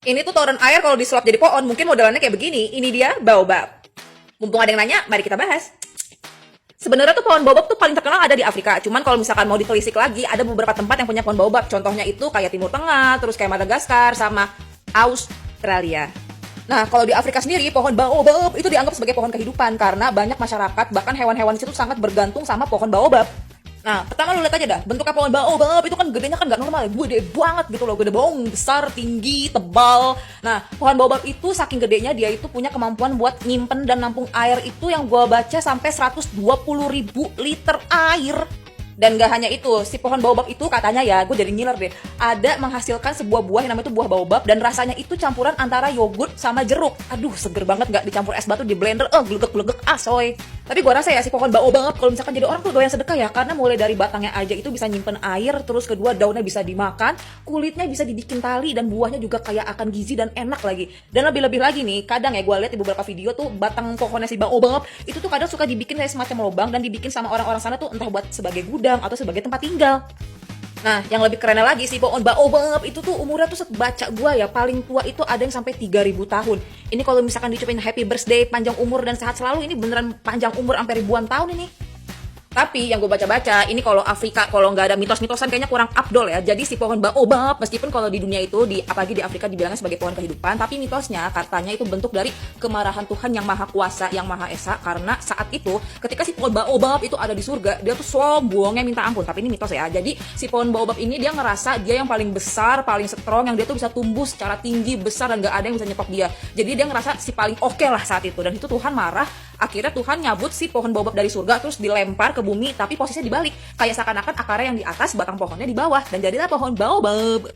Ini tuh toren air kalau disulap jadi pohon, mungkin modelannya kayak begini. Ini dia baobab. Mumpung ada yang nanya, mari kita bahas. Sebenarnya tuh pohon baobab tuh paling terkenal ada di Afrika. Cuman kalau misalkan mau ditelisik lagi, ada beberapa tempat yang punya pohon baobab. Contohnya itu kayak Timur Tengah, terus kayak Madagaskar, sama Australia. Nah, kalau di Afrika sendiri, pohon baobab itu dianggap sebagai pohon kehidupan karena banyak masyarakat, bahkan hewan-hewan di situ sangat bergantung sama pohon baobab. Nah, pertama lu lihat aja dah, bentuknya pohon baobab itu kan gedenya kan nggak normal, gede banget gitu loh, gede bong, besar, tinggi, tebal. Nah, pohon baobab itu saking gedenya dia itu punya kemampuan buat nyimpen dan nampung air itu yang gua baca sampai 120.000 liter air. Dan gak hanya itu, si pohon baobab itu katanya ya, gue jadi ngiler deh, ada menghasilkan sebuah buah yang namanya itu buah baobab dan rasanya itu campuran antara yogurt sama jeruk. Aduh, seger banget gak dicampur es batu di blender, glegek-glegek asoy. Tapi gue rasa ya si pohon baobab kalau misalkan jadi orang tuh doyan sedekah ya, karena mulai dari batangnya aja itu bisa nyimpen air, terus kedua daunnya bisa dimakan, kulitnya bisa dibikin tali dan buahnya juga kayak akan gizi dan enak lagi. Dan lebih-lebih lagi nih, kadang ya gue lihat di beberapa video tuh batang pohonnya si baobab itu tuh kadang suka dibikin kayak semacam lubang dan dibikin sama orang-orang sana tuh entah buat sebagai gudang atau sebagai tempat tinggal. Nah, yang lebih kerennya lagi si pohon baobab itu tuh umurnya tuh baca gua ya paling tua itu ada yang sampai 3.000 tahun. Ini kalau misalkan diucapin happy birthday, panjang umur dan sehat selalu, ini beneran panjang umur sampai ribuan tahun ini. Tapi yang gue baca-baca, ini kalau Afrika, kalau nggak ada mitos-mitosan kayaknya kurang abdol ya. Jadi si pohon baobab, meskipun kalau di dunia itu, apalagi di Afrika dibilangnya sebagai pohon kehidupan, tapi mitosnya katanya itu bentuk dari kemarahan Tuhan yang maha kuasa, yang maha esa. Karena saat itu, ketika si pohon baobab itu ada di surga, dia tuh sombongnya minta ampun. Tapi ini mitos ya. Jadi si pohon baobab ini dia ngerasa dia yang paling besar, paling strong, yang dia tuh bisa tumbuh secara tinggi, besar, dan nggak ada yang bisa nyepok dia. Jadi dia ngerasa si paling oke lah saat itu. Dan itu Tuhan marah. Akhirnya Tuhan nyabut si pohon baobab dari surga terus dilempar ke bumi, tapi posisinya dibalik, kayak seakan-akan akarnya yang di atas, batang pohonnya di bawah, dan jadilah pohon baobab.